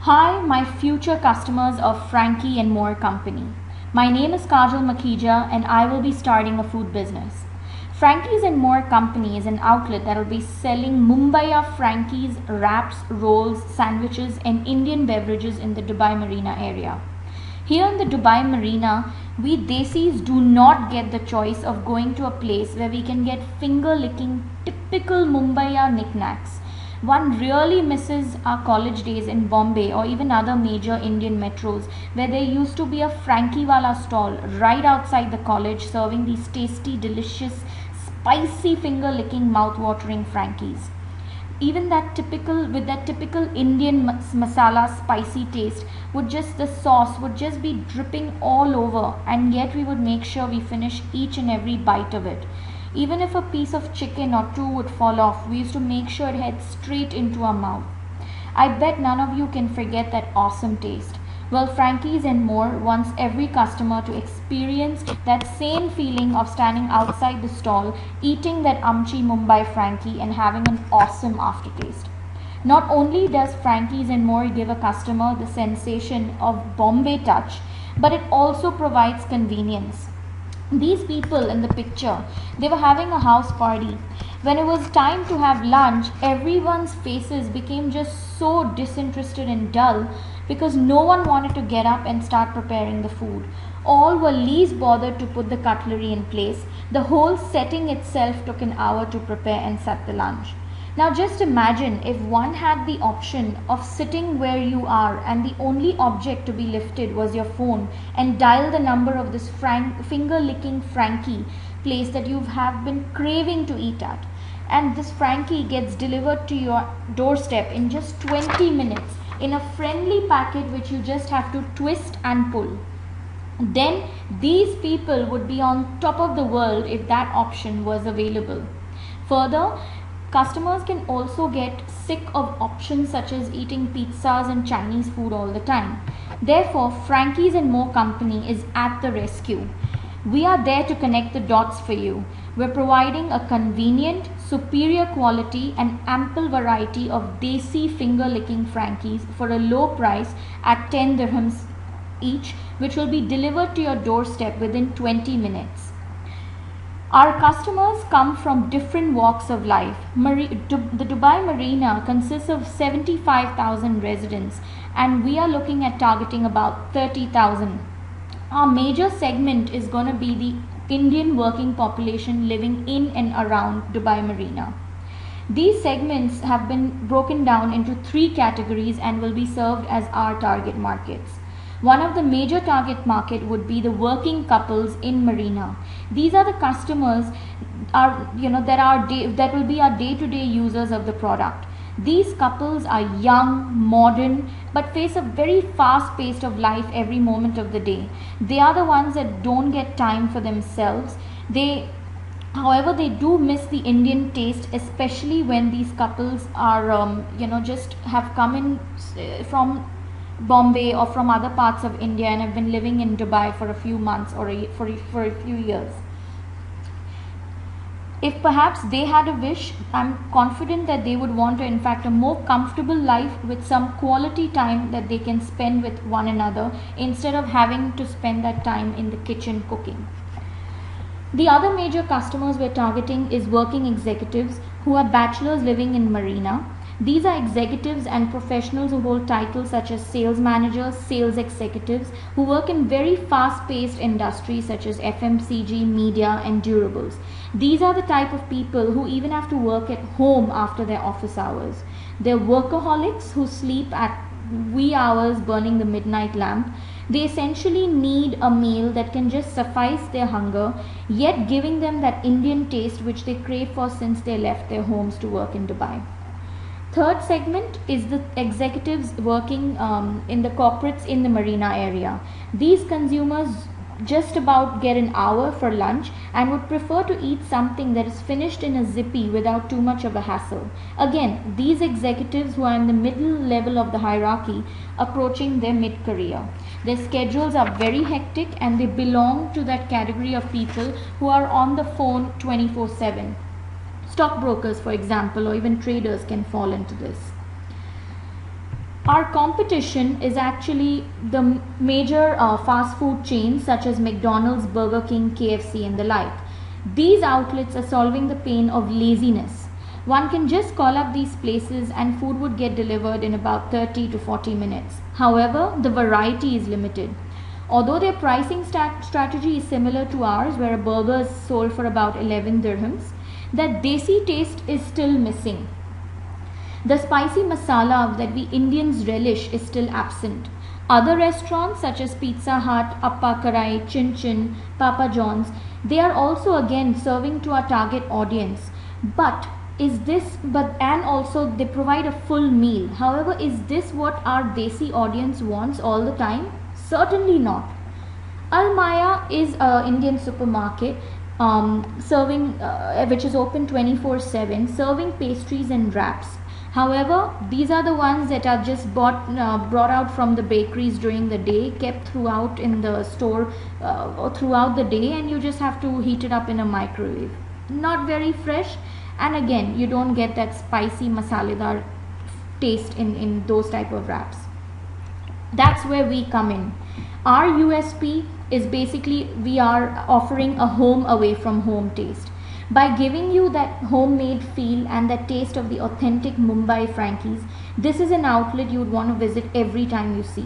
Hi, my future customers of Frankie and More Company. My name is Kajal Makhija and I will be starting a food business. Frankie's and More Company is an outlet that will be selling Mumbaiya Frankie's, wraps, rolls, sandwiches, and Indian beverages in the Dubai Marina area. Here in the Dubai Marina, we Desis do not get the choice of going to a place where we can get finger licking typical Mumbaiya knickknacks. One really misses our college days in Bombay or even other major Indian metros where there used to be a Frankie Wala stall right outside the college serving these tasty, delicious, spicy finger licking mouth-watering Frankies. Even that typical Indian masala spicy taste the sauce would just be dripping all over, and yet we would make sure we finish each and every bite of it. Even if a piece of chicken or two would fall off, we used to make sure it heads straight into our mouth. I bet none of you can forget that awesome taste. Well, Frankie's and More wants every customer to experience that same feeling of standing outside the stall, eating that Amchi Mumbai Frankie and having an awesome aftertaste. Not only does Frankie's and More give a customer the sensation of Bombay touch, but it also provides convenience. These people in the picture, they were having a house party. When it was time to have lunch, everyone's faces became just so disinterested and dull because no one wanted to get up and start preparing the food. All were least bothered to put the cutlery in place. The whole setting itself took an hour to prepare and set the lunch. Now just imagine if one had the option of sitting where you are and the only object to be lifted was your phone and dial the number of this finger licking Frankie place that you have been craving to eat at. And this Frankie gets delivered to your doorstep in just 20 minutes in a friendly packet which you just have to twist and pull. Then these people would be on top of the world if that option was available. Further, customers can also get sick of options such as eating pizzas and Chinese food all the time. Therefore, Frankie's and More Company is at the rescue. We are there to connect the dots for you. We're providing a convenient, superior quality and ample variety of desi finger licking Frankies for a low price at 10 dirhams each, which will be delivered to your doorstep within 20 minutes. Our customers come from different walks of life. The Dubai Marina consists of 75,000 residents and we are looking at targeting about 30,000. Our major segment is going to be the Indian working population living in and around Dubai Marina. These segments have been broken down into 3 categories and will be served as our target markets. One of the major target market would be the working couples in Marina. These are the customers that will be our day-to-day users of the product. These couples are young, modern, but face a very fast pace of life every moment of the day. They are the ones that don't get time for themselves. However, they do miss the Indian taste, especially when these couples are, just have come in from Bombay or from other parts of India and have been living in Dubai for a few months or for a few years. If perhaps they had a wish, I'm confident that they would want in fact a more comfortable life with some quality time that they can spend with one another instead of having to spend that time in the kitchen cooking. The other major customers we're targeting is working executives who are bachelors living in Marina. These are executives and professionals who hold titles such as sales managers, sales executives, who work in very fast-paced industries such as FMCG, media, and durables. These are the type of people who even have to work at home after their office hours. They're workaholics who sleep at wee hours burning the midnight lamp. They essentially need a meal that can just suffice their hunger, yet giving them that Indian taste which they crave for since they left their homes to work in Dubai. Third segment is the executives working in the corporates in the Marina area. These consumers just about get an hour for lunch and would prefer to eat something that is finished in a zippy without too much of a hassle. Again, these executives who are in the middle level of the hierarchy approaching their mid-career. Their schedules are very hectic and they belong to that category of people who are on the phone 24/7. Stockbrokers, for example, or even traders can fall into this. Our competition is actually the major fast food chains such as McDonald's, Burger King, KFC and the like. These outlets are solving the pain of laziness. One can just call up these places and food would get delivered in about 30 to 40 minutes. However, the variety is limited. Although their pricing strategy is similar to ours, where a burger is sold for about 11 dirhams, that desi taste is still missing. The spicy masala that we Indians relish is still absent. Other restaurants such as Pizza Hut, Appa Karai, Chin Chin, Papa John's, they are also again serving to our target audience. And also they provide a full meal. However, is this what our desi audience wants all the time? Certainly not. Al Maya is an Indian supermarket which is open 24/7, serving pastries and wraps. However, these are the ones that are just brought out from the bakeries during the day, kept throughout in the store throughout the day, and you just have to heat it up in a microwave. Not very fresh, and again, you don't get that spicy masaledar taste in those type of wraps. That's where we come in. Our USP is basically we are offering a home away from home taste. By giving you that homemade feel and that taste of the authentic Mumbai Frankies, this is an outlet you would want to visit every time you see.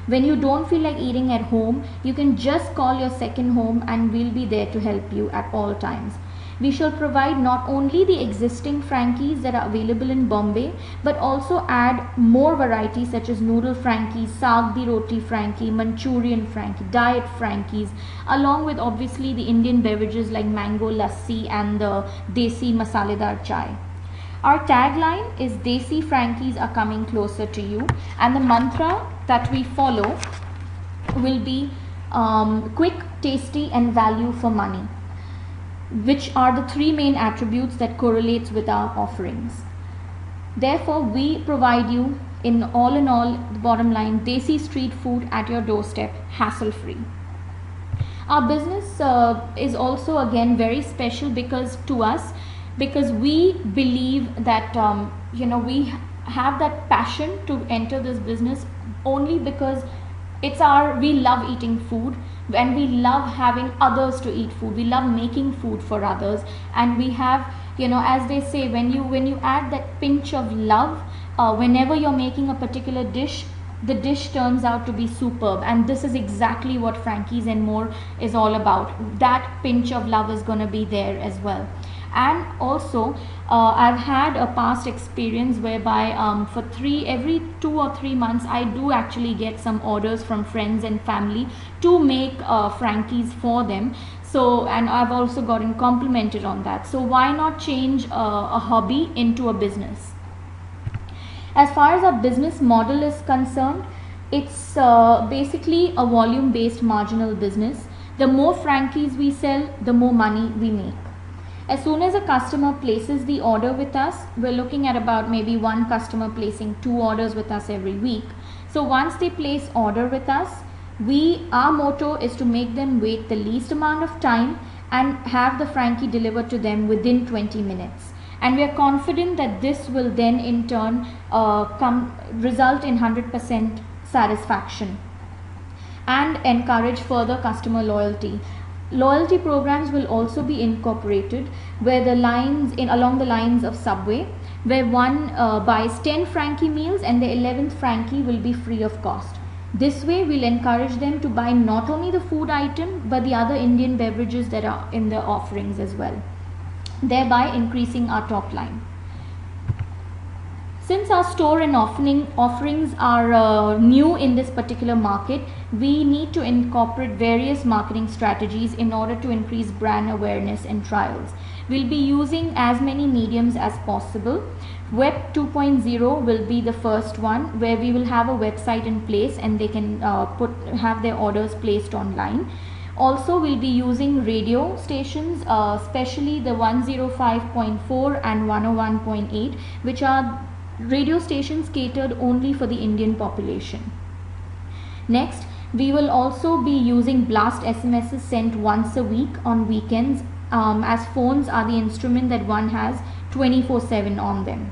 When you don't feel like eating at home, you can just call your second home and we'll be there to help you at all times. We shall provide not only the existing Frankies that are available in Bombay, but also add more varieties such as noodle Frankies, saag di roti Frankie, Manchurian Frankie, diet Frankies, along with obviously the Indian beverages like mango lassi and the desi masaledar chai. Our tagline is Desi Frankies are coming closer to you, and the mantra that we follow will be quick, tasty and value for money, which are the three main attributes that correlates with our offerings. Therefore, we provide you in all, the bottom line, desi street food at your doorstep, hassle-free. Our business is also again very special because we believe that we have that passion to enter this business only because we love eating food and we love having others to eat food. We love making food for others, and we have, as they say, when you add that pinch of love, whenever you're making a particular dish, the dish turns out to be superb. And this is exactly what Frankie's and More is all about. That pinch of love is going to be there as well. And also I've had a past experience whereby every 2 or 3 months I do actually get some orders from friends and family to make Frankies for them. So, and I've also gotten complimented on that. So why not change a hobby into a business? As far as our business model is concerned, it's basically a volume based marginal business. The more Frankies we sell, the more money we make. As soon as a customer places the order with us, we're looking at about maybe one customer placing 2 orders with us every week. So once they place order with us, our motto is to make them wait the least amount of time and have the Frankie delivered to them within 20 minutes. And we are confident that this will then in turn result in 100% satisfaction and encourage further customer loyalty. Loyalty programs will also be incorporated where along the lines of Subway, where one buys 10 Frankie meals and the 11th Frankie will be free of cost. This way we'll encourage them to buy not only the food item but the other Indian beverages that are in the offerings as well, thereby increasing our top line. Since our store and offerings are new in this particular market, we need to incorporate various marketing strategies in order to increase brand awareness and trials. We'll be using as many mediums as possible. Web 2.0 will be the first one, where we will have a website in place and they can have their orders placed online. Also, we'll be using radio stations, especially the 105.4 and 101.8, which are radio stations catered only for the Indian population. Next, we will also be using blast SMSs sent once a week on weekends, as phones are the instrument that one has 24/7 on them.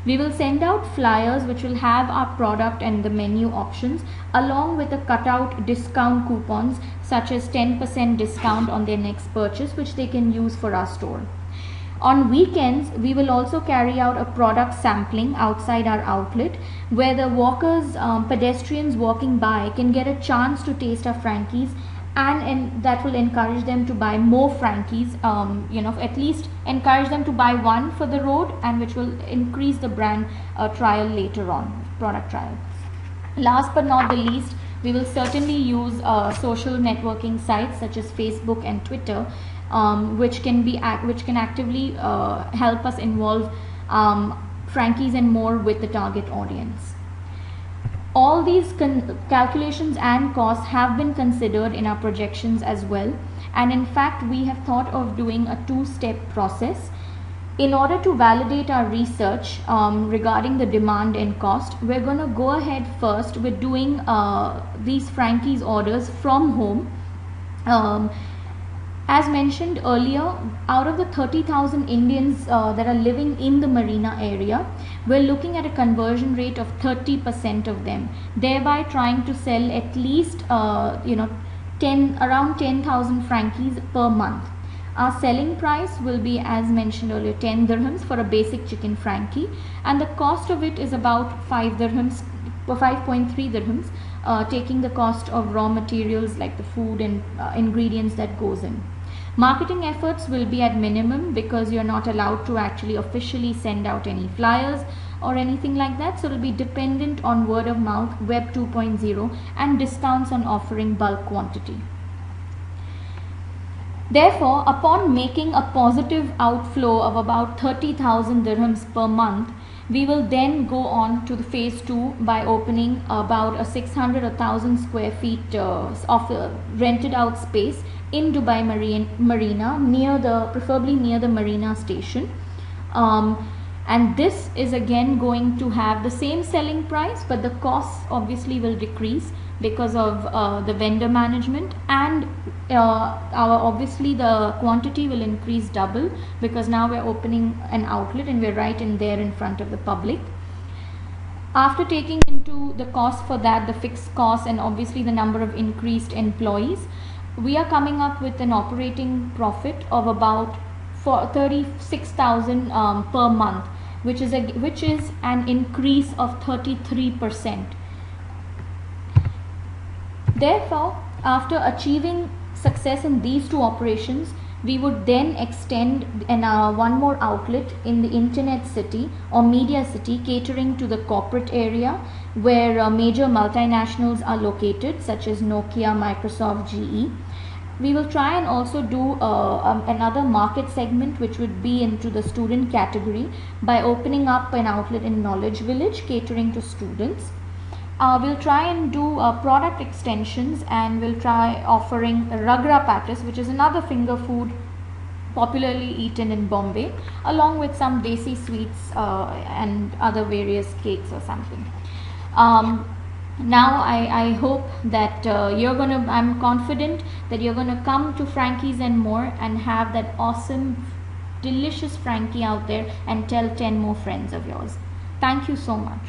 We will send out flyers which will have our product and the menu options, along with a cutout discount coupons such as 10% discount on their next purchase, which they can use for our store. On weekends, we will also carry out a product sampling outside our outlet, where the walkers, pedestrians walking by can get a chance to taste our Frankies, and that will encourage them to buy more Frankies, at least encourage them to buy one for the road, and which will increase the brand trial later on, product trial. Last but not the least, we will certainly use social networking sites such as Facebook and Twitter, which can actively help us involve Frankies and more with the target audience. All these calculations and costs have been considered in our projections as well, and in fact we have thought of doing a two-step process. In order to validate our research regarding the demand and cost, we're going to go ahead first with doing these Frankies orders from home. As mentioned earlier, out of the 30,000 Indians that are living in the marina area, we're looking at a conversion rate of 30% of them, thereby trying to sell at least around 10,000 Frankies per month. Our selling price will be, as mentioned earlier, 10 dirhams for a basic chicken Frankie, and the cost of it is about 5.3 dirhams, taking the cost of raw materials like the food and ingredients that goes in. Marketing efforts will be at minimum because you're not allowed to actually officially send out any flyers or anything like that, so it will be dependent on word of mouth, web 2.0, and discounts on offering bulk quantity. Therefore, upon making a positive outflow of about 30,000 dirhams per month, we will then go on to the phase 2 by opening about a 600 or 1,000 square feet of rented out space in Dubai Marina, preferably near the marina station. And this is again going to have the same selling price, but the costs obviously will decrease because of the vendor management, and obviously the quantity will increase double because now we're opening an outlet and we're right in there in front of the public. After taking into the cost for that, the fixed cost, and obviously the number of increased employees, we are coming up with an operating profit of about 36,000 per month, which is an increase of 33%. Therefore, after achieving success in these two operations, we would then extend one more outlet in the internet city or media city, catering to the corporate area where major multinationals are located, such as Nokia, Microsoft, GE. We will try and also do another market segment which would be into the student category by opening up an outlet in Knowledge Village catering to students. We'll try and do product extensions, and we'll try offering ragra patties, which is another finger food popularly eaten in Bombay, along with some desi sweets and other various cakes or something. Now I hope that I'm confident that you're gonna come to Frankie's and More and have that awesome, delicious Frankie out there and tell 10 more friends of yours. Thank you so much.